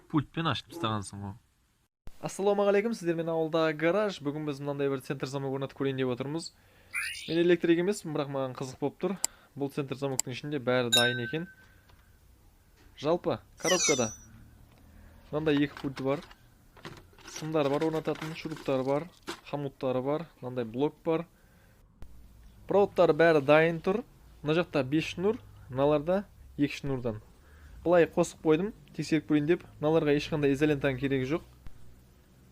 Пультпен ашып тастағансың ғой. Ассалаумағалейкум, сіздермен ауылда гараж. Бүгін біз мынандай бір центр замок орнатып көрейін деп отырмыз. Мен электрик емеспін, бірақ маған қызық болып тұр. Бұл центр замоктың ішінде бәрі дайын екен. Жалпы коробкада мынандай екі пульті бар. Сымдары бар, орнататын шуруптары бар, хомуттары бар, мынандай блок бар. Проводтары бәрі дайын тұр. Мына жақта 5 шнур, мыналарда 2 шнурдан. Былай қосып қойдым, тексеріп көрейін деп. Мыналарға ешқандай изолентаның керегі жоқ.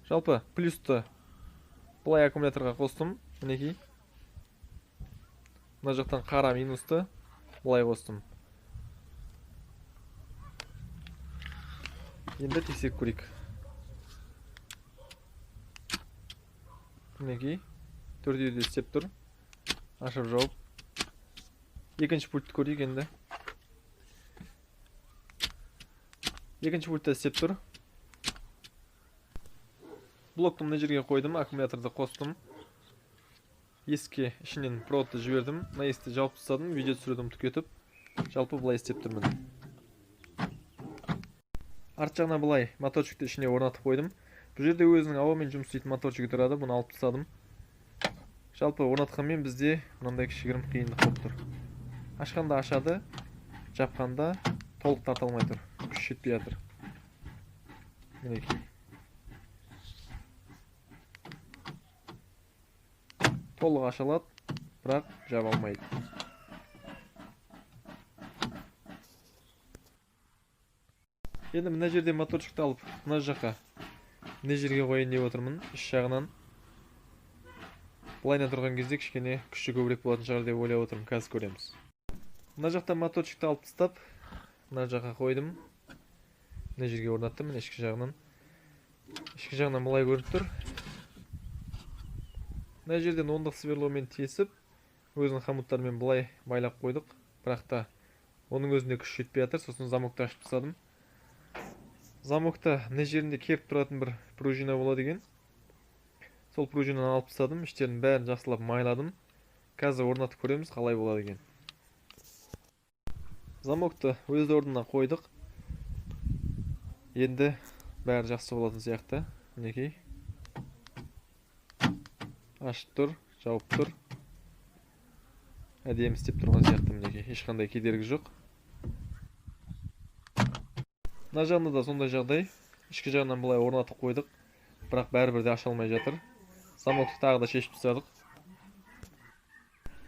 Жалпы плюсты былай аккумуляторға қостым, мінекей. Мына жақтан қара минусты былай қостым. Енді тексеріп көрейік. Мінекей, төртеуі де істеп тұр. Ашып жауып. Екінші пультті көрейік енді. Екінші пультті істеп тұр. Блокты мына жерге қойдым, аккумуляторды қостым. Есікке ішінен проводты жібердім. Мына есікті жауып тастадым, видео түсіруді ұмытып кетіп. Жалпы былай істеп тұрмын. Арт жағына былай моторчикті ішіне орнатып қойдым. Бұл жерде өзінің ауамен жұмыс істейтін моторчигі тұрады, бұны алып тастадым. Жалпы орнатқанмен бізде мынандай кішігірім қиындық болып тұр. Ашқанда ашады, жапқанда толық тарта алмай тұр. Күш жетпей жатыр. Мінекей. Толық ашылады, бірақ жаба алмайды. Енді мына жерде моторчикті алып, мына жаққа мына жерге қойын деп отырмын, іш жағынан. Былайна тұрған кезде кішкене күші көбірек болатын шығар деп ойлап отырмын, қазір көреміз. Мына жақта моторчикті алып тастап, мына жаққа қойдым. Мына жерге орнаттым, мына ішкі жағынан. Ішкі жағынан былай көрініп тұр. Мына жерден ондық сверломен тесіп, өзінің хомуттарымен былай байлап қойдық. Бірақ та оның өзінде күш жетпей жатыр, сосын замокты ашып тастадым. Замокта мына жерінде кеп тұратын бір пружина болады екен. Сол пружинаны алып тастадым, іштерін бәрін жақсылап майладым. Қазір орнатып көреміз, қалай болады екен. Замокты өз орнына қойдық. Енді бәрі жақсы болатын сияқты. Мінекей. Ашып тұр, жауып тұр. Әдемі істеп тұрған сияқты мінекей. Ешқандай кедергі жоқ. Мына жағында да сондай жағдай. Ішкі жағынан былай орнатып қойдық. Бірақ бәрібір де аша алмай жатыр. Замокты тағы да шешіп тастадық.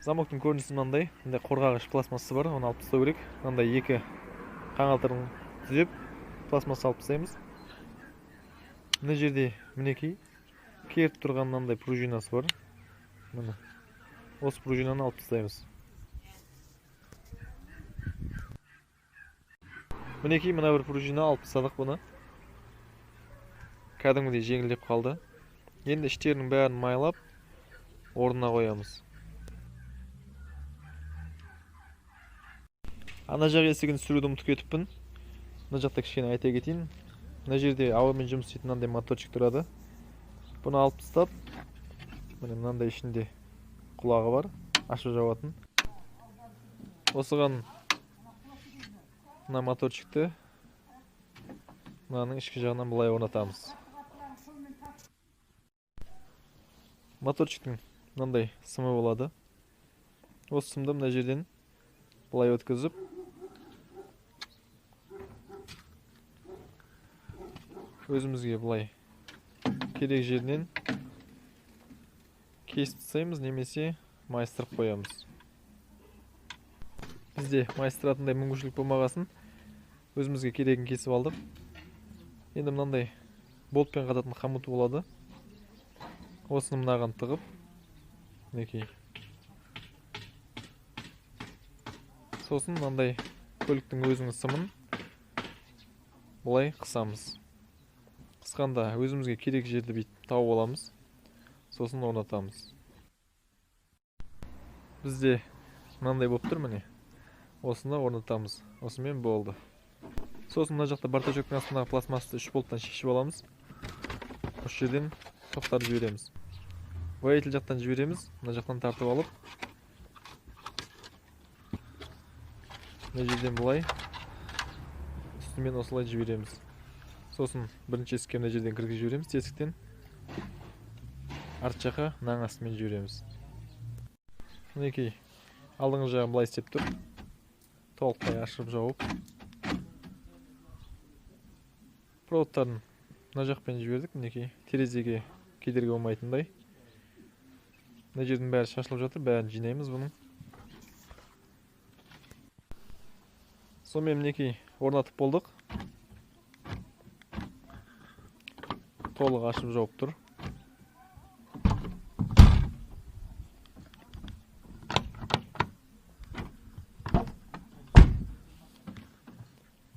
Замоктың көрінісі мынандай. Мындай қорғағыш пластмассасы бар, оны алып тастау керек. Мынандай екі қаңылтырын түзеп, пластмасса алып тастаймыз. Мына жерде мінекей керіп тұрған мынандай пружинасы бар. Міне. Осы пружинаны алып тастаймыз. Мінекей мына бір пружина алып тастадық бұны. Кәдімгідей жеңілдеп қалды. Енді іштерінің бәрін майлап орнына қоямыз. Ана жақ есігін сүруді ұмытып кетіппін. Мына жақта кішкене айта кетейін. Мына жерде ауамен жұмыс істейтін мынандай моторчик тұрады. Бұны алып тастап, мынандай ішінде құлағы бар, ашып жауатын. Осыған мына моторчикті мынаның ішкі жағынан былай орнатамыз. Моторчиктің мынандай сымы болады. Осы сымды мына жерден былай өткізіп, өзімізге былай керек жерінен кесіп тастаймыз, немесе майыстырып қоямыз. Бізде майыстыратындай мүмкіншілік болмағасын, өзімізге керегін кесіп алдық. Енді мынандай болтпен қататын хомут болады. Осыны мынаған тығып, мінекей. Сосын мынандай көліктің өзінің сымын былай қысамыз. Қысқанда өзімізге керек жерді бүйтіп тауып аламыз. Сосын орнатамыз. Бізде мынандай болып тұр, міне. Осыны орнатамыз. Осымен болды. Сосын мына жақта бартажоктың астындағы пластмассты 3 болттан шешіп аламыз. Осы жерден тоқтарды жібереміз. Двигатель жақтан жібереміз. Мына жақтан тартып алып, мына жерден бұлай үстімен осылай жібереміз. Сосын бірінші есікке мына жерден кіргізіп жібереміз тесіктен. Арт жаққа мынаның астымен жібереміз. Мінекей алдыңғы жағын былай істеп тұр. Толықтай ашып жауып. Проводтарын мына жақпен жібердік. Мінекей терезеге кедергі болмайтындай. Мына жердің бәрі шашылып жатыр, бәрін жинаймыз бұның. Сонымен мінекей орнатып болдық. Толық ашып жауып тұр.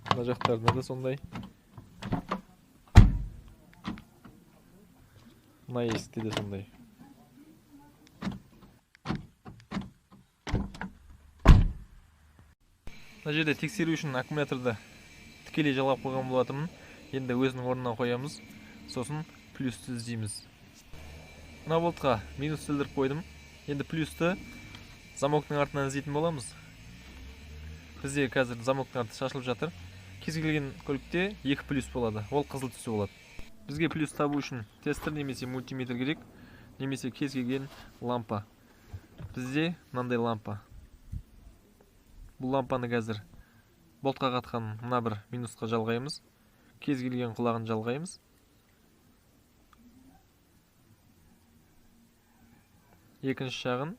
Мына жақтарында да сондай. Мына есікте де сондай. Мына жерде тексеру үшін аккумуляторды тікелей жалғап қойған болатынмын. Енді өзінің орнынан қоямыз. Сосын плюсті іздейміз. Мына болтқа минус сілдіріп қойдым. Енді плюсті замоктың артынан іздейтін боламыз. Бізде қазір замоктың арты шашылып жатыр. Кез келген көлікте 2 плюс болады. Ол қызыл түсі болады. Бізге плюс табу үшін тестер немесе мультиметр керек, немесе кез келген лампа. Бізде мынандай лампа. Бұл лампаны қазір болтқа қатқан мына бір минусқа жалғаймыз. Кез келген құлағын жалғаймыз. Екінші жағын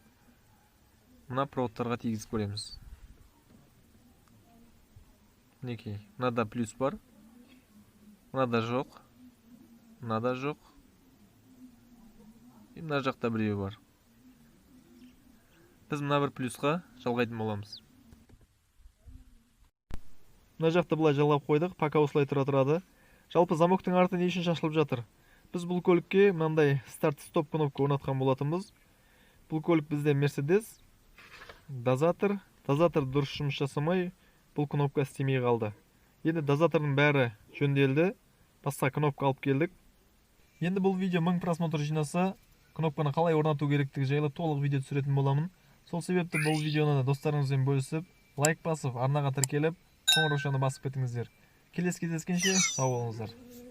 мына проводтарға тигізіп көреміз. Мінекей, мынада плюс бар. Мынада жоқ. Мынада жоқ. И мына жақта біреуі бар. Біз мына бір плюсқа жалғайтын боламыз. Мына жақта былай жалғап қойдық, пока осылай тұрады. Жалпы замоктың арты не үшін шашылып жатыр? Біз бұл көлікке мынандай старт-стоп кнопка орнатқан болатынбыз. Бұл көлік бізде Mercedes. Дозатор дұрыс жұмыс жасамай, бұл кнопка істемей қалды. Енді дозатордың бәрі жөнделді. Басқа кнопка алып келдік. Енді бұл видео 1000 просмотр жинаса, кнопканы қалай орнату керектігі жайлы толық видео түсіретін боламын. Сол себепті бұл видеоны достарыңызбен бөлісіп, лайк басып, арнаға тіркеліп, қоңыраушаны басып кетіңіздер. Келесі кездескенше сау болыңыздар.